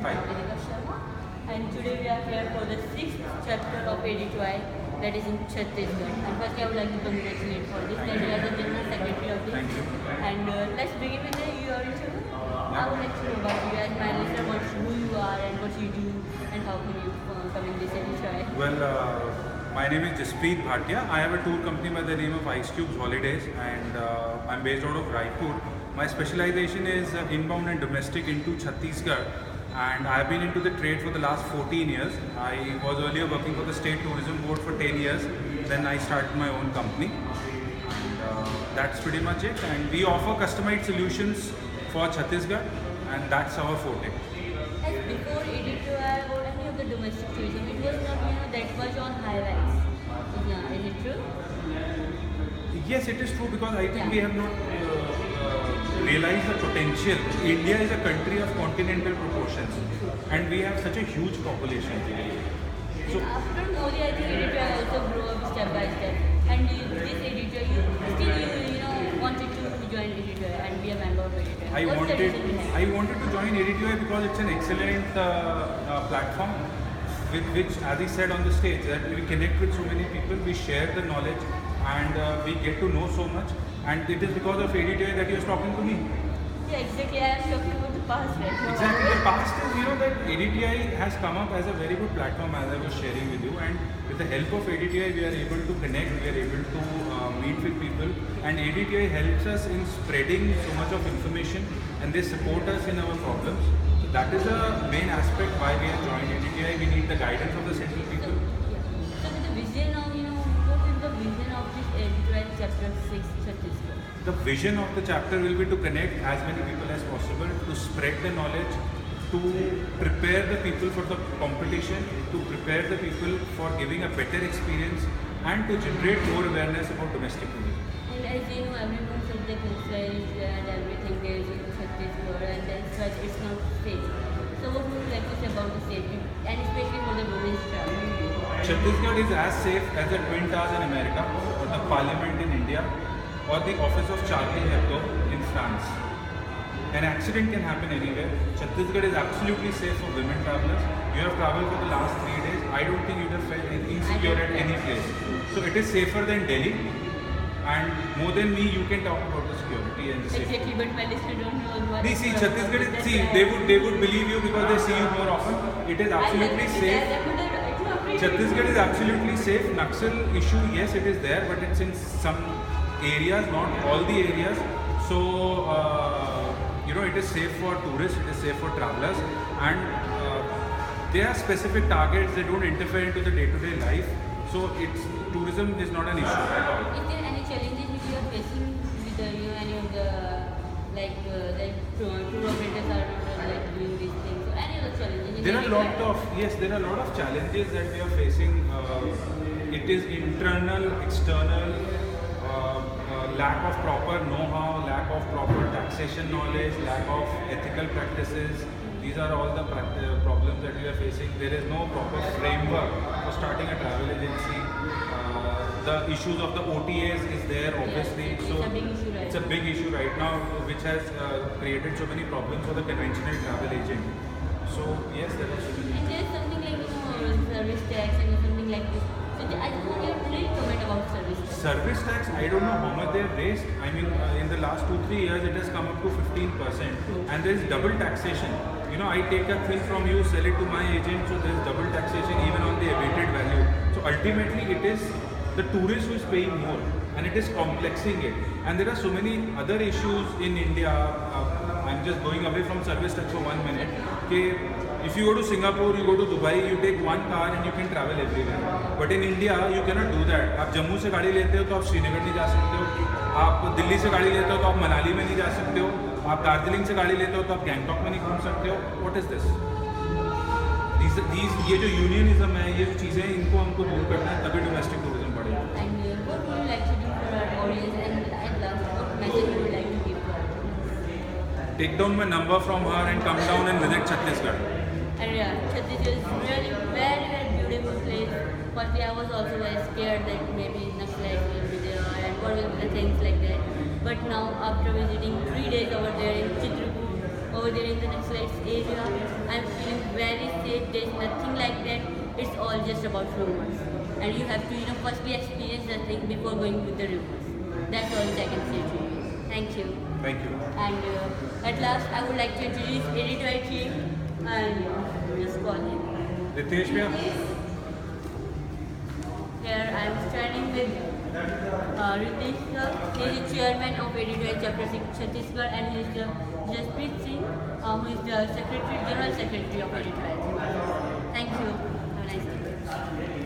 Hi. Deepika Sharma, and today we are here for the 6th chapter of AD2I, that is in Chhattisgarh. And first I would like to congratulate for this, that you are the General Secretary of this. Thank you. And let's begin with your intro. I would like to know about you as my listener, who you are and what you do and how can you come in this AD2I. Well, my name is Jaspreet Bhatia. I have a tour company by the name of Ice Cubes Holidays, and I'm based out of Raipur. My specialization is inbound and domestic into Chhattisgarh, and I've been into the trade for the last 14 years. I was earlier working for the State Tourism Board for 10 years. Then I started my own company, and that's pretty much it. And we offer customized solutions for Chhattisgarh, and that's our forte. As before AD2I or any of the domestic tourism, it was not that much on high-rise. Is it true? Yes, it is true, because I think we have not realized the potential. India is a country of continental proportions, and we have such a huge population. So After Modi, I think AD2I also grew up step by step. And this AD2I, you wanted to join AD2I and be a member of AD2I. I wanted to join AD2I because it's an excellent platform with which, as I said on the stage, that we connect with so many people, we share the knowledge, and we get to know so much. And it is because of AD2I that you are talking to me. Yeah, exactly. I am talking about the past, right? Exactly. The past is, that AD2I has come up as a very good platform, as I was sharing with you, and with the help of AD2I, we are able to connect, we are able to meet with people, and AD2I helps us in spreading so much of information, and they support us in our problems. So that is the main aspect why we have joined AD2I. We need the guidance of the central people. So with the vision of, what is the vision of this AD2I chapter 6 Chhattisgarh? The vision of the chapter will be to connect as many people as possible, to spread the knowledge, to prepare the people for the competition, to prepare the people for giving a better experience, and to generate more awareness about domestic tourism. And as you know, everyone said the culture and everything there is in Chhattisgarh, and that's why it's not safe. So what would you like to say about the safety, and especially for the women's travel? Chhattisgarh is as safe as the Twin Towers in America, or the Parliament in India, or the office of Charlie Hebdo in France. An accident can happen anywhere. Chhattisgarh is absolutely safe for women travelers. You have traveled for the last 3 days. I don't think you would have felt insecure at any place. So it is safer than Delhi. And more than me, you can talk about the security and the safety. Exactly, but my listeners don't know what. See, Chhattisgarh is, they would believe you because they see you more often. It is absolutely safe. Chhattisgarh is absolutely safe. Naxal issue, yes, it is there, but it's in some areas, not all the areas. So, it is safe for tourists, it is safe for travelers, and there are specific targets. They don't interfere into the day-to-day life. So, tourism is not an issue at all. Is there any challenges which you are facing with any of the tour operators are not doing these things? So any other challenges? There are a lot of challenges that we are facing. It is internal, external. Lack of proper know-how, lack of proper taxation knowledge, lack of ethical practices. These are all the problems that we are facing. There is no proper framework for starting a travel agency. The issues of the OTAs is there, obviously. Yes, it's a big issue right now, which has created so many problems for the conventional travel agent. So yes, there are so many. And there's something like service tax and something like this. So I just want you to really comment about service tax. Service tax, I don't know how much they have raised. I mean, in the last 2-3 years, it has come up to 15%. And there is double taxation. I take a thing from you, sell it to my agent, so there is double taxation even on the abated value. So ultimately, it is the tourist who is paying more, and it is complexing it. And there are so many other issues in India. I'm just going away from service tax for 1 minute. Okay, if you go to Singapore, you go to Dubai, you take one car and you can travel everywhere. But in India, you cannot do that. आप जम्मू से गाड़ी लेते हो तो आप श्रीनगर नहीं जा सकते हो. आप दिल्ली से गाड़ी लेते हो तो आप मनाली में नहीं जा सकते हो. आप दार्जिलिंग से गाड़ी लेते हो तो आप गैंगटॉक में नहीं घूम सकते हो. What is this? ये जो यूनियनिज्म है, ये जो चीज़ें हैं, इनको हमको दूर करना है, तभी डोमेस्टिक टूरिज्म बढ़ेगा. And what would you like to do for our audience, and at last, what message would you like to give to our audience? Take down my number from her and come down and visit Chhattisgarh. And yeah, Chhattisgarh is really very, very beautiful place. Firstly, I was also very scared that maybe Naxalites will be there and what will be the things like that. But now, after visiting 3 days over there in Chitrakoot, over there in the Naxalites area, I'm feeling there's nothing like that. It's all just about rumors. And you have to, firstly experience the thing before going with the rumors. That's all I can say to you. Thank you. Thank you. And at last, I would like to introduce editor team and just call him. Ritesh bhaiya. Here I am standing with Ritesh sir. He is the chairman of editorial chapter Chhattisgarh, and he is the Jaspreet Singh, who is the general secretary of editorial. Thank you. Have a nice day.